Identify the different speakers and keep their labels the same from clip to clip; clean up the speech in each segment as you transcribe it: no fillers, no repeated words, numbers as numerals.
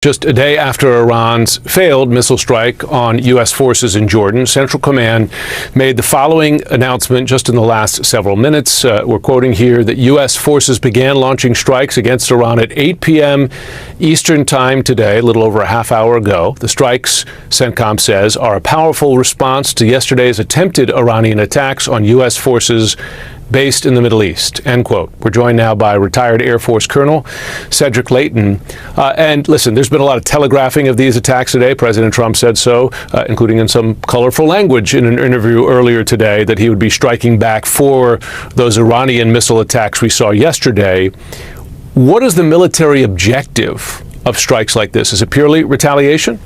Speaker 1: Just a day after Iran's failed missile strike on U.S. forces in Jordan, Central Command made the following announcement just in the last several minutes. We're quoting here that U.S. forces began launching strikes against Iran at 8 p.m. Eastern Time today, a little over a half hour ago. The strikes, CENTCOM says, are a powerful response to yesterday's attempted Iranian attacks on U.S. forces based in the Middle East, end quote. We're joined now by retired Air Force Colonel Cedric Leighton. And listen, there's been a lot of telegraphing of these attacks today. President Trump said so, including in some colorful language in an interview earlier today, that he would be striking back for those Iranian missile attacks we saw yesterday. What is the military objective of strikes like this? Is it purely retaliation?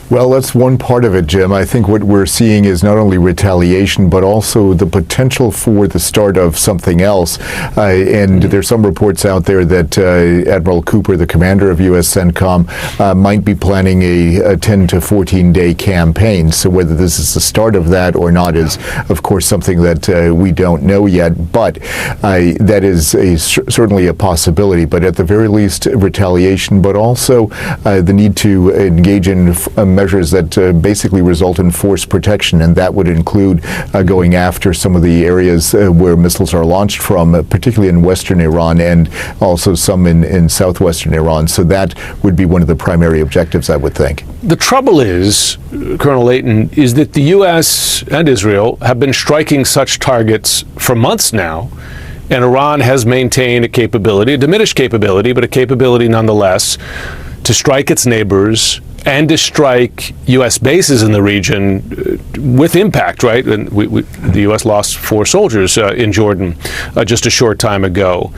Speaker 2: Well, that's one part of it, Jim. I think what we're seeing is not only retaliation, but also the potential for the start of something else. And there's some reports out there that Admiral Cooper, the commander of U.S. CENTCOM, might be planning a 10 to 14-day campaign. So whether this is the start of that or not is, of course, something that we don't know yet. But that is certainly a possibility. But at the very least, retaliation, but also the need to engage in measures that basically result in force protection, and that would include going after some of the areas where missiles are launched from, particularly in western Iran and also some in southwestern Iran. So that would be one of the primary objectives, I would think.
Speaker 1: The trouble is, Colonel Leighton, is that the U.S. and Israel have been striking such targets for months now, and Iran has maintained a capability, a diminished capability, but a capability nonetheless, to strike its neighbors and to strike U.S. bases in the region with impact, right? And the U.S. lost 4 soldiers in Jordan just a short time ago.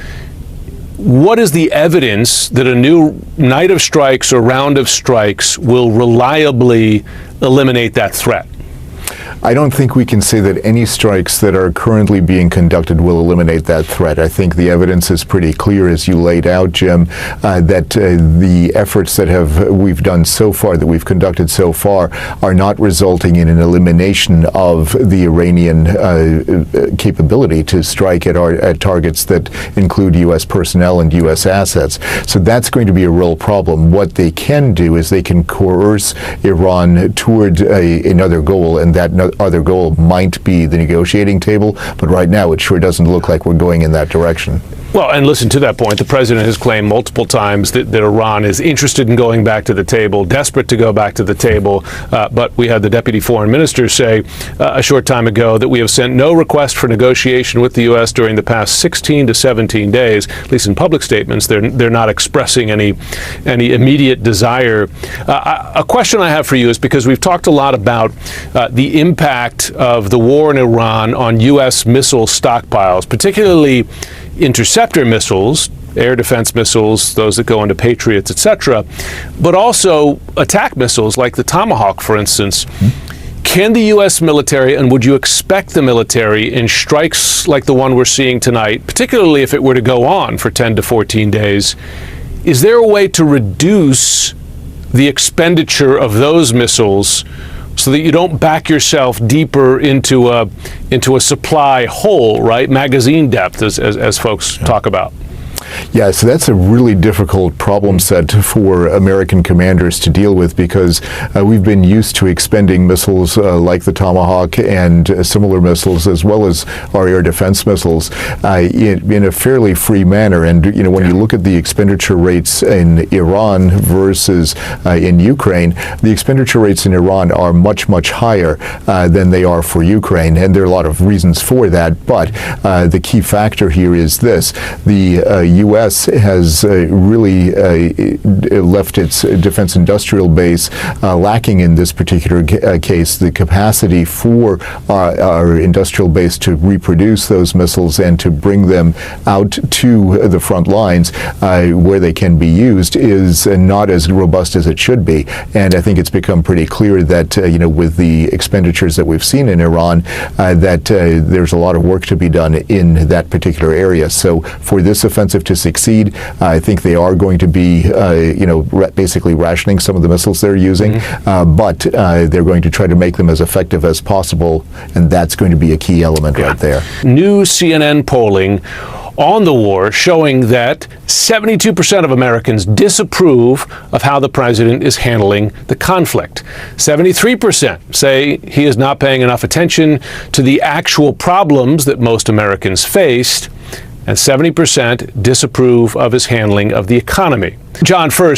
Speaker 1: What is the evidence that a new night of strikes or round of strikes will reliably eliminate that threat?
Speaker 2: I don't think we can say that any strikes that are currently being conducted will eliminate that threat. I think the evidence is pretty clear, as you laid out, Jim, that the efforts that we've done so far, that we've conducted so far, are not resulting in an elimination of the Iranian capability to strike at targets that include U.S. personnel and U.S. assets. So that's going to be a real problem. What they can do is they can coerce Iran toward another goal, and that other goal might be the negotiating table, but right now it sure doesn't look like we're going in that direction.
Speaker 1: Well, and listen, to that point, the president has claimed multiple times that Iran is interested in going back to the table, desperate to go back to the table. But we had the deputy foreign minister say a short time ago that we have sent no request for negotiation with the U.S. during the past 16 to 17 days, at least in public statements. They're not expressing any immediate desire. A question I have for you is, because we've talked a lot about the impact of the war in Iran on U.S. missile stockpiles, particularly interceptor missiles, air defense missiles, those that go into Patriots, etc., but also attack missiles like the Tomahawk, for instance. Can the U.S. military, and would you expect the military in strikes like the one we're seeing tonight, particularly if it were to go on for 10 to 14 days, is there a way to reduce the expenditure of those missiles so that you don't back yourself deeper into a supply hole, right? Magazine depth, as folks talk about.
Speaker 2: Yeah, so that's a really difficult problem set for American commanders to deal with, because we've been used to expending missiles like the Tomahawk and similar missiles, as well as our air defense missiles, in a fairly free manner. And when you look at the expenditure rates in Iran versus in Ukraine, the expenditure rates in Iran are much, much higher than they are for Ukraine, and there are a lot of reasons for that. But the key factor here is this: the U.S. has really left its defense industrial base lacking in this particular case the capacity for our industrial base to reproduce those missiles and to bring them out to the front lines where they can be used is not as robust as it should be. And I think it's become pretty clear that with the expenditures that we've seen in Iran, that there's a lot of work to be done in that particular area. So for this offensive to succeed, I think they are going to be, basically rationing some of the missiles they're using, but they're going to try to make them as effective as possible, and that's going to be a key element right there.
Speaker 1: New CNN polling on the war, showing that 72% of Americans disapprove of how the president is handling the conflict. 73% say he is not paying enough attention to the actual problems that most Americans faced, and 70% disapprove of his handling of the economy. John, first,